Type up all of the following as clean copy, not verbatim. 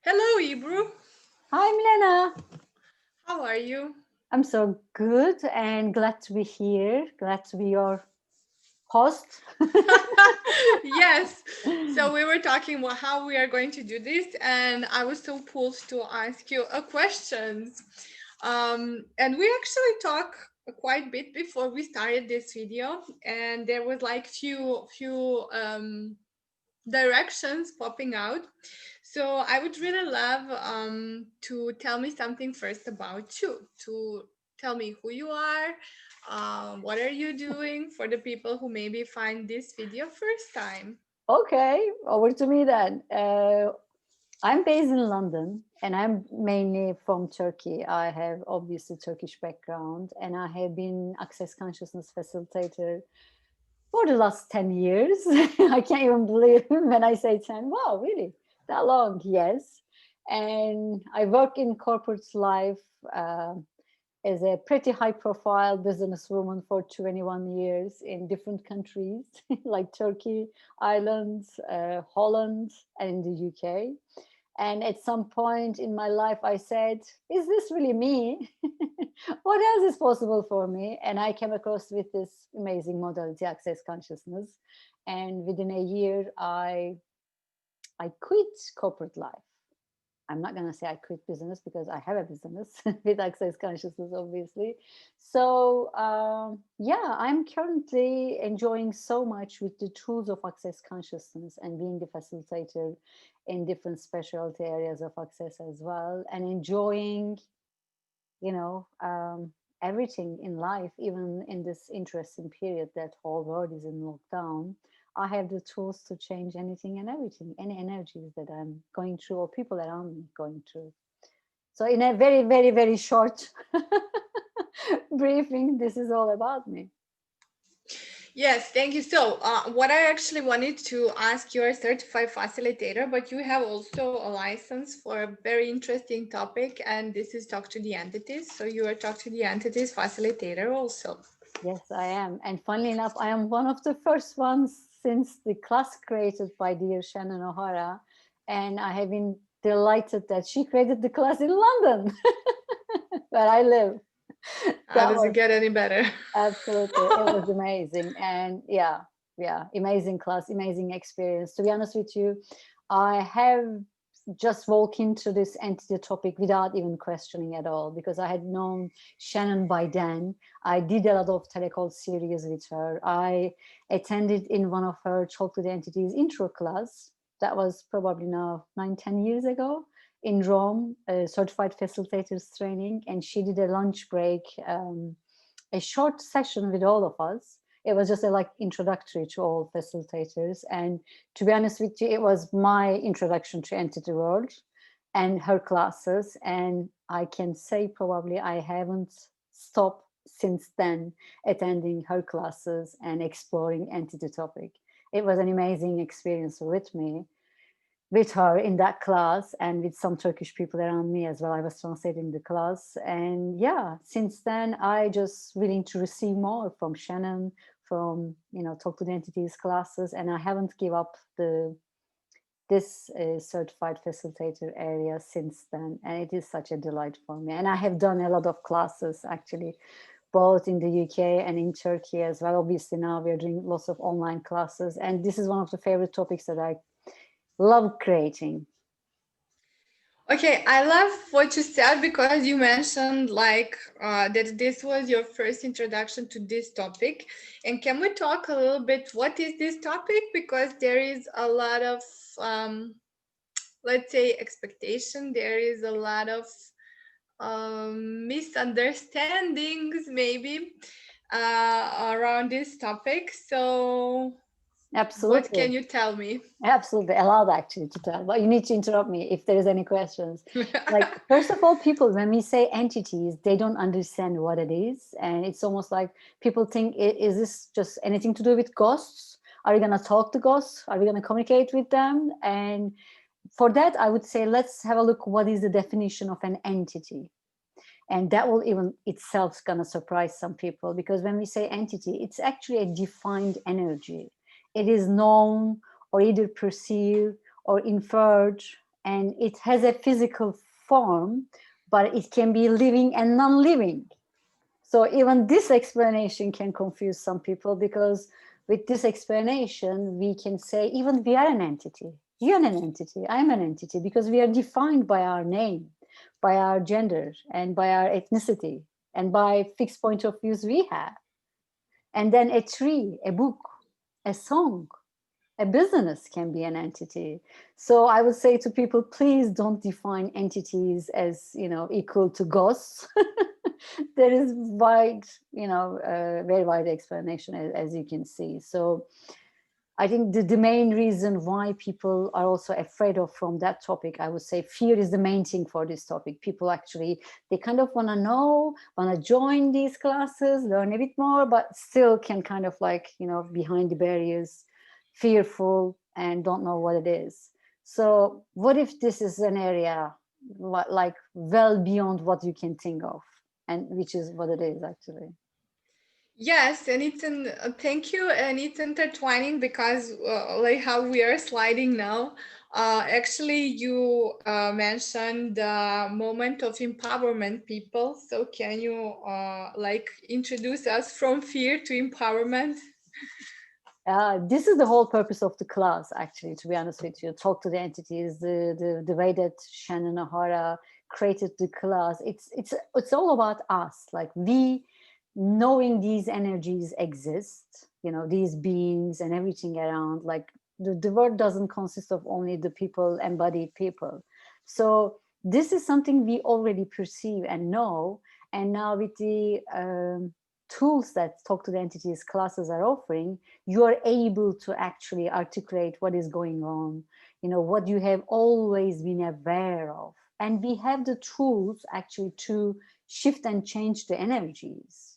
Hello, Ebru. Hi, Milena. How are you? I'm so good and glad to be here. Glad to be your host. Yes. So we were talking about how we are going to do this, and I was so pulled to ask you a questions. And we actually talked quite a bit before we started this video, and there was like few directions popping out. So I would really love to tell me something first about you, to tell me who you are, what are you doing for the people who maybe find this video first time. Okay, over to me then. I'm based in London and I'm mainly from Turkey. I have obviously Turkish background and I have been access consciousness facilitator for the last 10 years. I can't even believe when I say 10. Wow, really? That long? Yes. And I work in corporate life. As a pretty high profile businesswoman for 21 years in different countries like Turkey, Ireland, Holland, and in the UK. And at some point in my life, I said, is this really me? What else is possible for me? And I came across with this amazing modality, access consciousness. And within a year, I quit corporate life. I'm not going to say I quit business because I have a business with access consciousness, obviously. So, yeah, I'm currently enjoying so much with the tools of access consciousness and being the facilitator in different specialty areas of access as well, and enjoying, you know, everything in life, even in this interesting period that whole world is in lockdown. I have the tools to change anything and everything, any energies that I'm going through or people around me going through. So, in a very, very, very short briefing, this is all about me. Yes, thank you. So, what I actually wanted to ask, you're a certified facilitator, but you have also a license for a very interesting topic, and this is talk to the entities. So, you are talk to the entities facilitator also. Yes, I am. And funnily enough, I am one of the first ones since the class created by dear Shannon O'Hara. And I have been delighted that she created the class in London, where I live. How That does it was get any better? absolutely, it was amazing. And yeah, amazing class, amazing experience. To be honest with you, I have just walked into this entity topic without even questioning at all because I had known Shannon by then. I did a lot of telecall series with her. I attended in one of her Talk to the Entities intro class. That was probably now 9, 10 years ago in Rome, a certified facilitators training, and she did a lunch break, a short session with all of us. It was just a like introductory to all facilitators, and to be honest with you, it was my introduction to entity world and her classes. And I can say probably I haven't stopped since then attending her classes and exploring entity topic. It was an amazing experience with her in that class and with some Turkish people around me as well. I was translating the class. And yeah, since then, I just willing to receive more from Shannon, from, Talk to the Entities classes. And I haven't give up this certified facilitator area since then. And it is such a delight for me. And I have done a lot of classes actually, both in the UK and in Turkey as well. Obviously now we're doing lots of online classes. And this is one of the favorite topics that I love creating. Okay, I love what you said because you mentioned that this was your first introduction to this topic. And can we talk a little bit what is this topic? Because there is a lot of let's say expectation. There is a lot of misunderstandings maybe around this topic. So what can Absolutely. you tell me? Absolutely. Allowed actually to tell, but you need to interrupt me if there is any questions. Like, first of all, people, when we say entities, they don't understand what it is. And it's almost like people think, is this just anything to do with ghosts? Are we going to talk to ghosts? Are we going to communicate with them? And for that, I would say, let's have a look. What is the definition of an entity? And that will even itself going to surprise some people, because when we say entity, it's actually a defined energy. It is known or either perceived or inferred and it has a physical form, but it can be living and non-living. So even this explanation can confuse some people, because with this explanation, we can say even we are an entity. You're an entity, I'm an entity, because we are defined by our name, by our gender, and by our ethnicity, and by fixed point of views we have. And then a tree, a book, a song, a business can be an entity. So I would say to people, please don't define entities as, equal to ghosts. There is wide, very wide explanation, as you can see. So I think the main reason why people are also afraid of from that topic, I would say fear is the main thing for this topic. People actually, they kind of want to know, want to join these classes, learn a bit more, but still can kind of behind the barriers, fearful, and don't know what it is. So what if this is an area like well beyond what you can think of, and which is what it is actually. Yes, and it's an thank you, and it's intertwining because like how we are sliding now. Actually, you mentioned the moment of empowerment, people. So can you introduce us from fear to empowerment? This is the whole purpose of the class, actually, to be honest with you. Talk to the entities, the way that Shannon O'Hara created the class. It's all about us, like we knowing these energies exist, these beings and everything around. Like the world doesn't consist of only the people, embodied people. So this is something we already perceive and know. And now with the tools that Talk to the Entities classes are offering, you are able to actually articulate what is going on, what you have always been aware of. And we have the tools actually to shift and change the energies.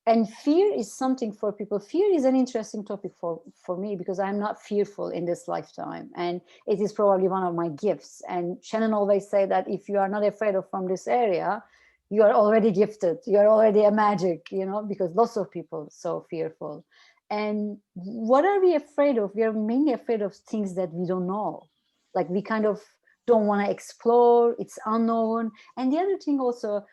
And fear is something for people. Fear is an interesting topic for me, because I'm not fearful in this lifetime. And it is probably one of my gifts. And Shannon always say that if you are not afraid of from this area, you are already gifted. You are already a magic, because lots of people are so fearful. And what are we afraid of? We are mainly afraid of things that we don't know. Like we kind of don't want to explore, it's unknown. And the other thing also,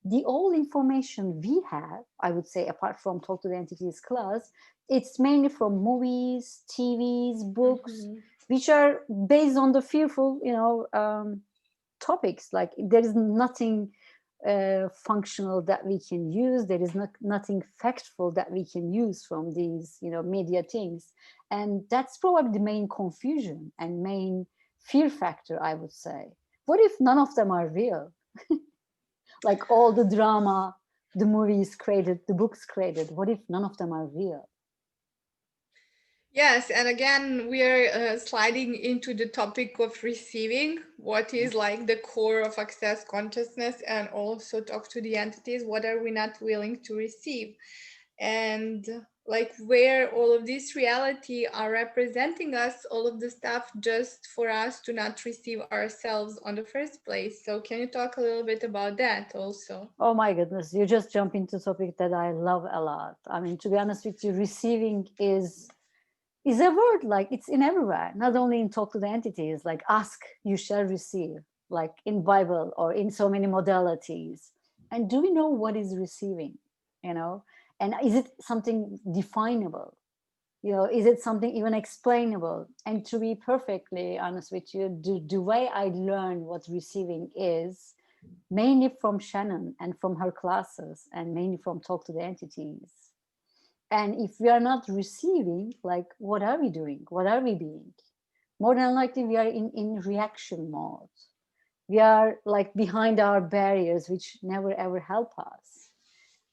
the all information we have, I would say, apart from Talk to the Entities class, it's mainly from movies, TVs, books, which are based on the fearful, topics. Like there is nothing functional that we can use. There is nothing factful that we can use from these, media things. And that's probably the main confusion and main fear factor, I would say. What if none of them are real? Like all the drama, the movies created, the books created, what if none of them are real? Yes, and again, we are sliding into the topic of receiving, what is like the core of access consciousness, and also talk to the entities, what are we not willing to receive? And like where all of this reality are representing us, all of the stuff just for us to not receive ourselves on the first place. So can you talk a little bit about that also? Oh my goodness, you just jump into a topic that I love a lot. I mean, to be honest with you, receiving is a word, like it's in everywhere, not only in Talk to the Entities, like ask, you shall receive, like in Bible or in so many modalities. And do we know what is receiving? And is it something definable? Is it something even explainable? And to be perfectly honest with you, the way I learned what receiving is mainly from Shannon and from her classes, and mainly from Talk to the Entities. And if we are not receiving, like, what are we doing? What are we being? More than likely, we are in reaction mode. We are like behind our barriers, which never ever help us.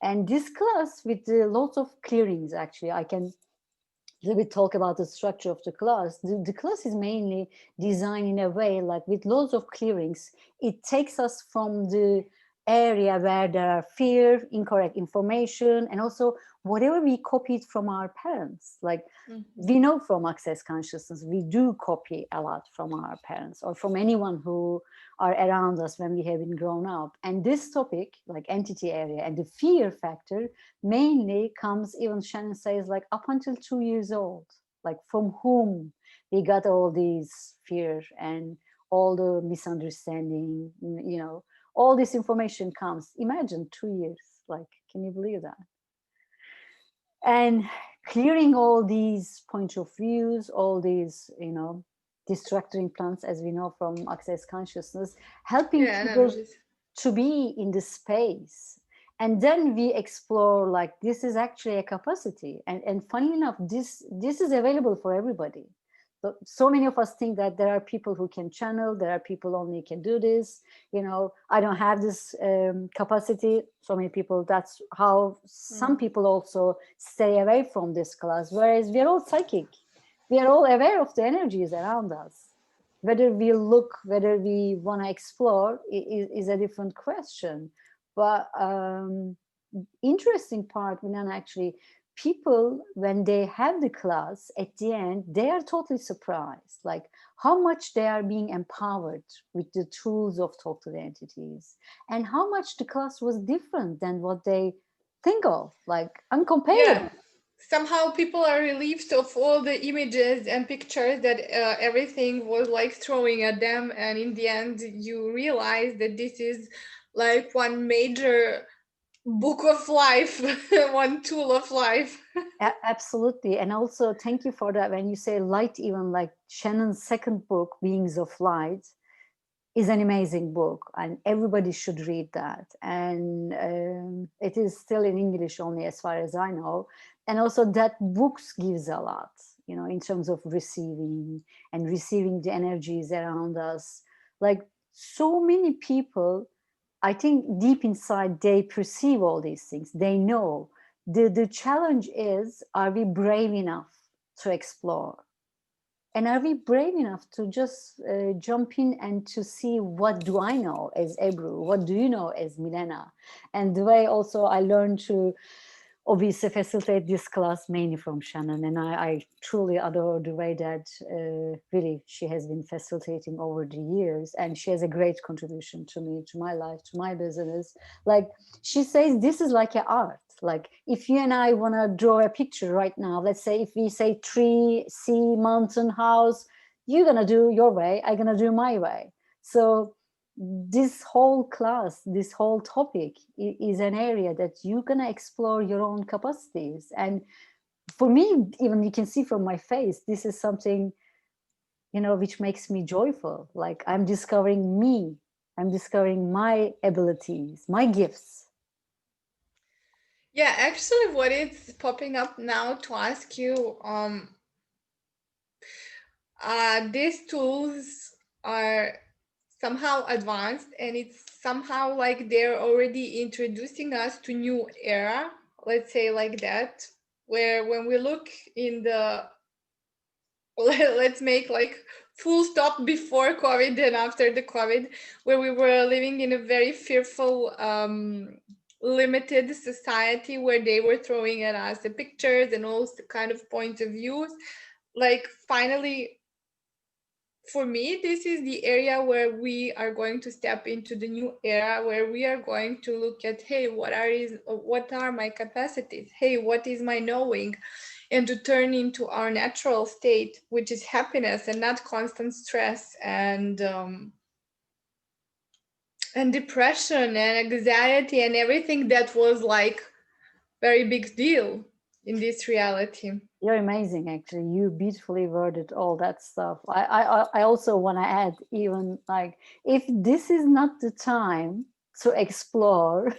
And this class, with lots of clearings, actually, I can a little bit talk about the structure of the class. The class is mainly designed in a way, like with loads of clearings. It takes us from the area where there are fear, incorrect information, and also whatever we copied from our parents. Like we know from Access Consciousness, we do copy a lot from our parents or from anyone who are around us when we have been grown up. And this topic, like entity area and the fear factor, mainly comes, even Shannon says, like up until 2 years old, like from whom we got all these fear and all the misunderstanding, all this information comes. Imagine 2 years, like, can you believe that? And clearing all these points of views, all these, destructuring plans, as we know from access consciousness, helping Yeah, people energies. to be in the space. And then we explore, like, this is actually a capacity, and funny enough, this is available for everybody. So many of us think that there are people who can channel, there are people only can do this, I don't have this capacity. So many people, that's how some people also stay away from this class, whereas we're all psychic, we are all aware of the energies around us. Whether we look, whether we want to explore is a different question. But interesting part, Milan, actually, people, when they have the class at the end, they are totally surprised, like how much they are being empowered with the tools of talk to the entities, and how much the class was different than what they think of, like Yeah. uncomparable. Somehow people are relieved of all the images and pictures that everything was like throwing at them, and in the end you realize that this is like one major book of life, one tool of life. Absolutely. And also, thank you for that. When you say light, even like Shannon's second book, Beings of Light, is an amazing book, and everybody should read that. And it is still in English only, as far as I know. And also, that books gives a lot, in terms of receiving and receiving the energies around us. Like, so many people, I think deep inside, they perceive all these things. They know. The challenge is, are we brave enough to explore? And are we brave enough to just jump in and to see, what do I know as Ebru? What do you know as Milena? And the way also I learned to obviously facilitate this class mainly from Shannon. And I truly adore the way that really she has been facilitating over the years. And she has a great contribution to me, to my life, to my business. Like, she says, this is like an art. Like, if you and I want to draw a picture right now, let's say if we say tree, sea, mountain, house, you're going to do your way, I'm going to do my way. So this whole class, this whole topic is an area that you're going to explore your own capacities. And for me, even you can see from my face, this is something, which makes me joyful. Like, I'm discovering me, I'm discovering my abilities, my gifts. Yeah, actually what is popping up now to ask you, these tools are somehow advanced, and it's somehow like they're already introducing us to new era, let's say like that, where when we look in the let's make like full stop before COVID and after the COVID, where we were living in a very fearful, limited society, where they were throwing at us the pictures and all the kind of points of views. Like, finally, for me, this is the area where we are going to step into the new era, where we are going to look at, hey, what are my capacities? Hey, what is my knowing? And to turn into our natural state, which is happiness and not constant stress and depression and anxiety and everything that was like very big deal in this reality. You're amazing, actually. You beautifully worded all that stuff. I also want to add, even like, if this is not the time to explore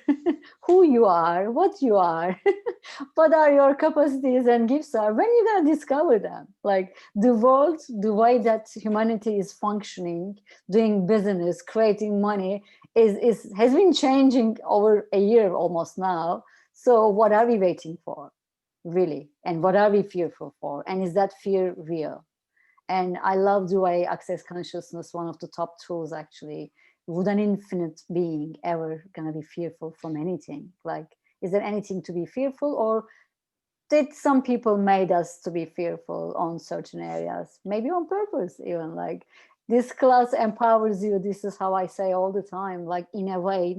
who you are, what you are, what are your capacities and gifts are, when you gonna discover them? Like, the world, the way that humanity is functioning, doing business, creating money, is has been changing over a year almost now. So what are we waiting for? Really, and what are we fearful for, and is that fear real? And I love the way access consciousness, one of the top tools actually, would an infinite being ever gonna be fearful from anything? Like, is there anything to be fearful, or did some people made us to be fearful on certain areas, maybe on purpose? Even like, this class empowers you, this is how I say all the time, like, in a way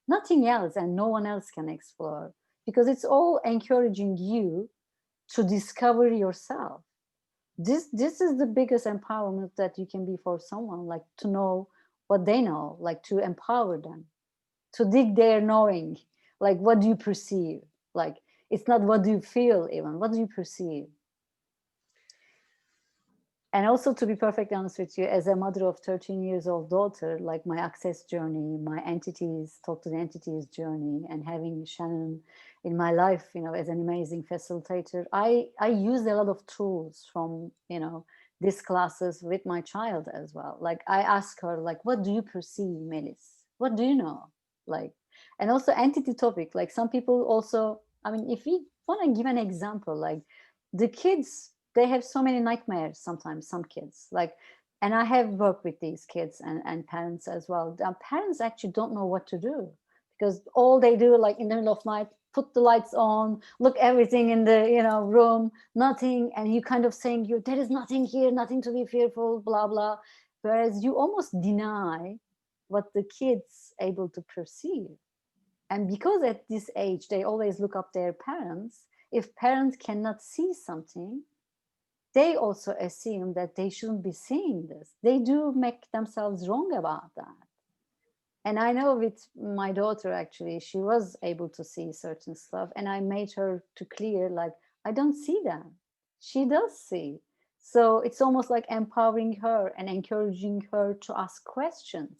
nothing else and no one else can explore, because it's all encouraging you to discover yourself. This is the biggest empowerment that you can be for someone, like to know what they know, like to empower them, to dig their knowing, like what do you perceive, like it's not what do you feel, even what do you perceive. And also, to be perfectly honest with you, as a mother of 13 years old daughter, like my access journey, my entities, talk to the entities journey, and having Shannon in my life, as an amazing facilitator, I used a lot of tools from, these classes with my child as well. Like I ask her, like, what do you perceive, Melis? What do you know? Like, and also entity topic, like some people also, I mean, if we want to give an example, like the kids, they have so many nightmares sometimes, some kids, like, and I have worked with these kids and parents as well. The parents actually don't know what to do, because all they do, like in the middle of night, put the lights on, look everything in the room, nothing, and you kind of saying, you there is nothing here, nothing to be fearful, blah blah, whereas you almost deny what the kids able to perceive. And because at this age they always look up their parents, if parents cannot see something, they also assume that they shouldn't be seeing this. They do make themselves wrong about that. And I know with my daughter, actually, she was able to see certain stuff. And I made her to clear, like, I don't see that. She does see. So it's almost like empowering her and encouraging her to ask questions.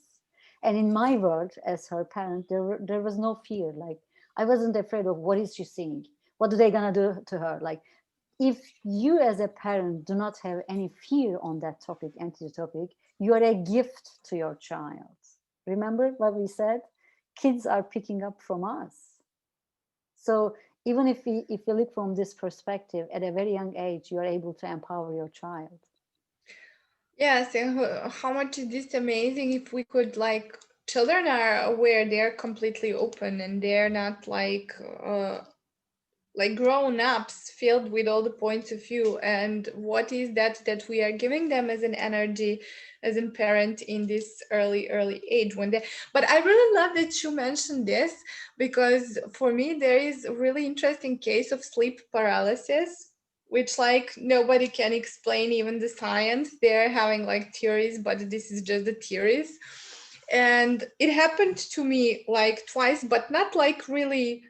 And in my world, as her parent, there was no fear. Like, I wasn't afraid of what is she seeing? What are they going to do to her? Like, if you as a parent do not have any fear on that topic, entity topic, you are a gift to your child. Remember what we said? Kids are picking up from us. So even if you look from this perspective, at a very young age, you are able to empower your child. Yes, and how much is this amazing if we could, like, children are aware, they're completely open, and they're not like grown-ups filled with all the points of view, and what is that we are giving them as an energy, as a parent in this early age when they. But I really love that you mentioned this, because for me there is a really interesting case of sleep paralysis, which, like, nobody can explain, even the science. They're having like theories, but this is just the theories. And it happened to me like twice, but not like really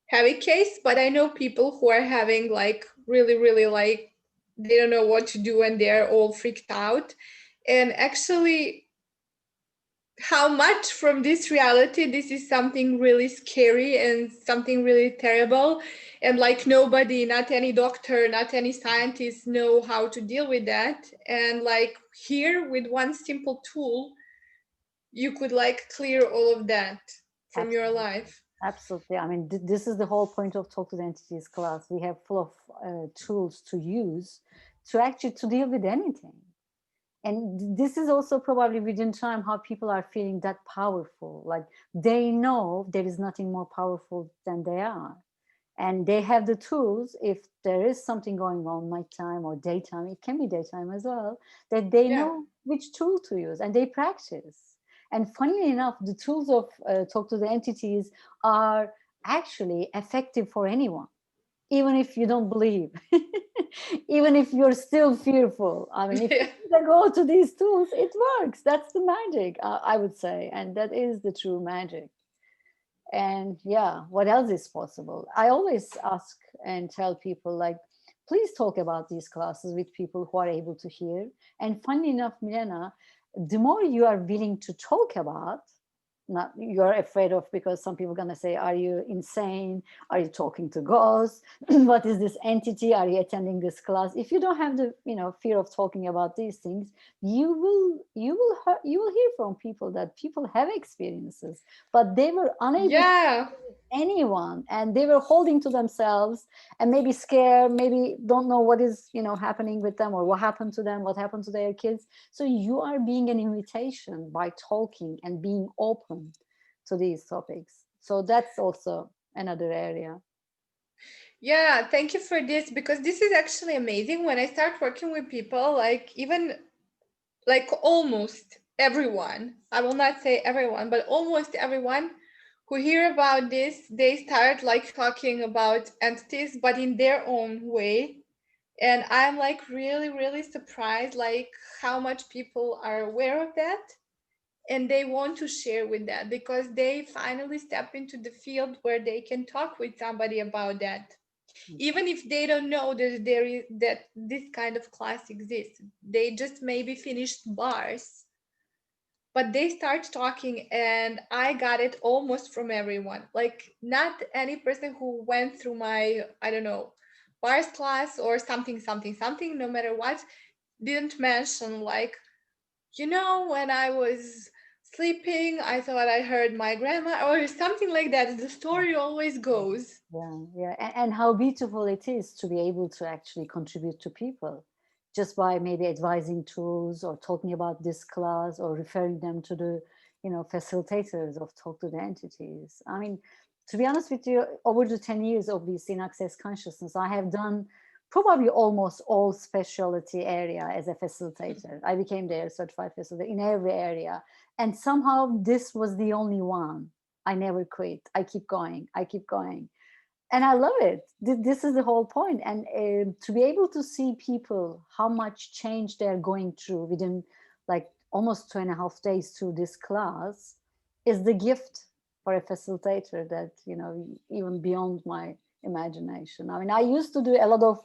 heavy case. But I know people who are having like really like, they don't know what to do and they're all freaked out. And actually, how much from this reality this is something really scary and something really terrible, and like nobody, not any doctor, not any scientist, know how to deal with that. And like here with one simple tool you could like clear all of that from your Absolutely. life. Absolutely. I mean, this is the whole point of Talk to the Entities class. We have full of tools to use to actually to deal with anything. And this is also probably within time how people are feeling that powerful. Like they know there is nothing more powerful than they are. And they have the tools, if there is something going on nighttime or daytime, it can be daytime as well, that they Yeah. know which tool to use and they practice. And funnily enough, the tools of Talk to the Entities are actually effective for anyone, even if you don't believe, even if you're still fearful. I mean, if Yeah. you go to these tools, it works. That's the magic, I would say. And that is the true magic. And yeah, what else is possible? I always ask and tell people, like, please talk about these classes with people who are able to hear. And funny enough, Milena, the more you are willing to talk about, not you're afraid of, because some people are going to say, are you insane, are you talking to ghosts, what is this entity, are you attending this class? If you don't have the fear of talking about these things, you will hear from people that people have experiences, but they were unable to Yeah. share with anyone, and they were holding to themselves, and maybe scared, maybe don't know what is happening with them, or what happened to them, what happened to their kids. So you are being an invitation by talking and being open to these topics. So that's also another area. Yeah, thank you for this, because this is actually amazing. When I start working with people, like even like almost everyone, I will not say everyone, but almost everyone who hear about this, they start like talking about entities, but in their own way. And I'm like really, really surprised like how much people are aware of that and they want to share with that because they finally step into the field where they can talk with somebody about that. Even if they don't know that there is that this kind of class exists, they just maybe finished bars, but they start talking and I got it almost from everyone. Like not any person who went through my, I don't know, bars class or something, something, something, no matter what, didn't mention like, when I was sleeping, I thought I heard my grandma or something like that. The story always goes. Yeah, yeah, and how beautiful it is to be able to actually contribute to people just by maybe advising tools or talking about this class or referring them to the, facilitators of talk to the entities. I mean, to be honest with you, over the 10 years of this in access consciousness, I have done probably almost all specialty area as a facilitator. I became their certified facilitator in every area. And somehow this was the only one. I never quit. I keep going. I keep going, and I love it. This is the whole point. And to be able to see people how much change they're going through within like almost 2.5 days through this class is the gift for a facilitator that, even beyond my imagination. I mean, I used to do a lot of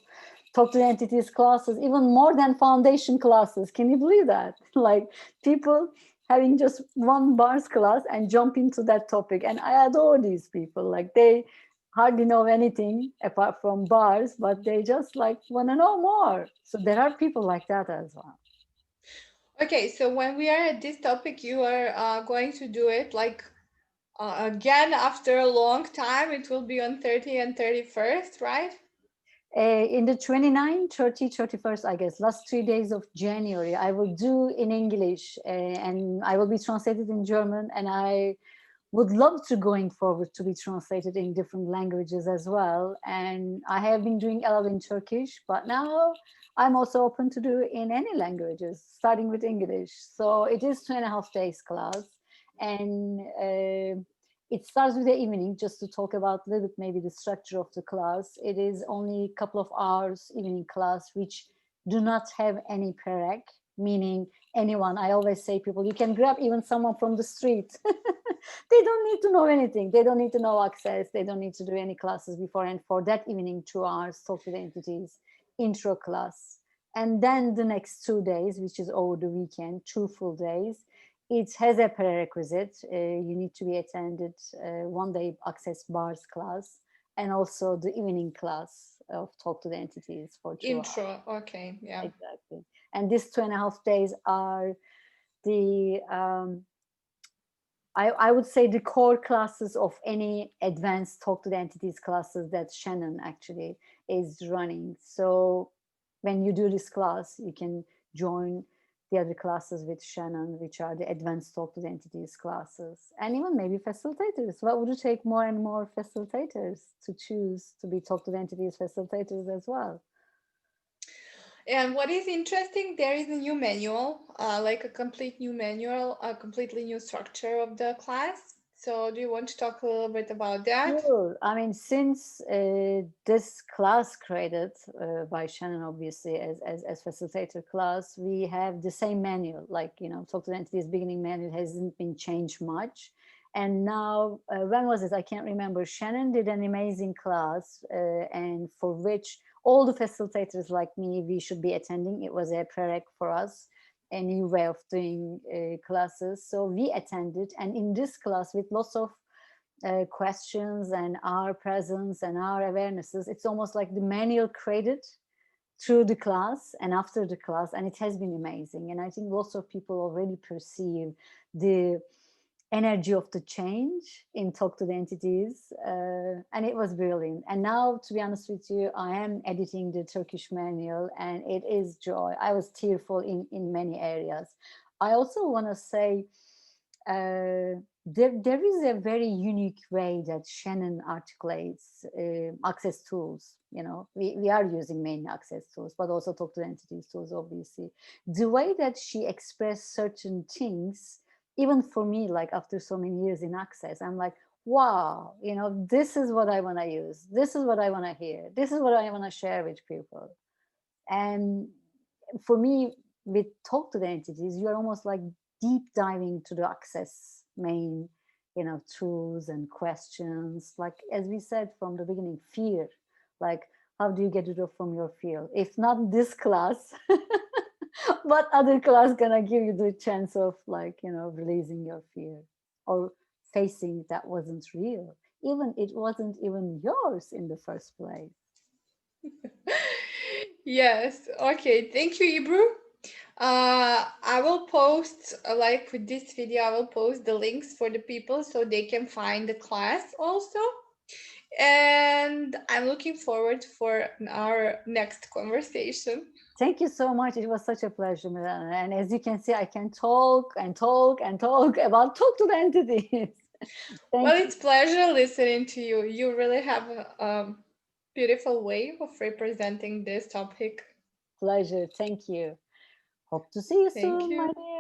talk to entities classes, even more than foundation classes. Can you believe that? Like people having just one bars class and jump into that topic. And I adore these people. Like they hardly know anything apart from bars, but they just like want to know more. So there are people like that as well. Okay, so when we are at this topic, you are going to do it like again after a long time. It will be on 30 and 31st, right? In the 29, 30, 31st, I guess, last 3 days of January, I will do in English and I will be translated in German. And I would love to going forward to be translated in different languages as well. And I have been doing a lot in Turkish, but now I'm also open to do in any languages, starting with English. So it is 2.5 days class. And it starts with the evening, just to talk about a little bit maybe the structure of the class. It is only a couple of hours evening class, which do not have any perec, meaning anyone. I always say people, you can grab even someone from the street. They don't need to know anything. They don't need to know access. They don't need to do any classes before. And for that evening, 2 hours, talk with entities, intro class. And then the next 2 days, which is over the weekend, 2 full days, it has a prerequisite. You need to be attended one day access bars class and also the evening class of talk to the entities for 2 hours. Intro. Okay, yeah. Exactly. And these 2.5 days are the I would say the core classes of any advanced talk to the entities classes that Shannon actually is running. So when you do this class, you can join the other classes with Shannon, which are the advanced talk to the entities classes, and even maybe facilitators. What would you take more and more facilitators to choose to be talk to the entities facilitators as well? And what is interesting, there is a new manual, like a complete new manual, a completely new structure of the class. So, do you want to talk a little bit about that? Sure. I mean, since this class created by Shannon, obviously as facilitator class, we have the same manual. Like talk to the entities beginning manual hasn't been changed much. And now, when was it? I can't remember. Shannon did an amazing class, and for which all the facilitators like me, we should be attending. It was a prereq for us, a new way of doing classes. So we attended, and in this class with lots of questions and our presence and our awarenesses, it's almost like the manual created through the class and after the class, and it has been amazing. And I think lots of people already perceive the energy of the change in talk to the entities, and it was brilliant. And now, to be honest with you, I am editing the Turkish manual and it is joy. I was tearful in many areas. I also want to say there is a very unique way that Shannon articulates access tools. We are using mainly access tools, but also talk to entities tools, obviously. The way that she expressed certain things, even for me, like after so many years in access, I'm like, wow, this is what I want to use. This is what I want to hear. This is what I want to share with people. And for me, with talk to the entities, you're almost like deep diving to the access main, tools and questions. Like, as we said from the beginning, fear. Like, how do you get rid of from your fear? If not this class, what other class gonna give you the chance of, like, releasing your fear or facing that wasn't real, even it wasn't even yours in the first place. Yes. Okay. Thank you, Ebru. I will post, like with this video, I will post the links for the people so they can find the class also. And I'm looking forward for our next conversation. Thank you so much. It was such a pleasure, Milena. And as you can see, I can talk and talk and talk about talk to the entities. Well, Thank you. it's pleasure listening to you. You really have a beautiful way of representing this topic. Pleasure. Thank you. Hope to see you Thank soon, my you. dear.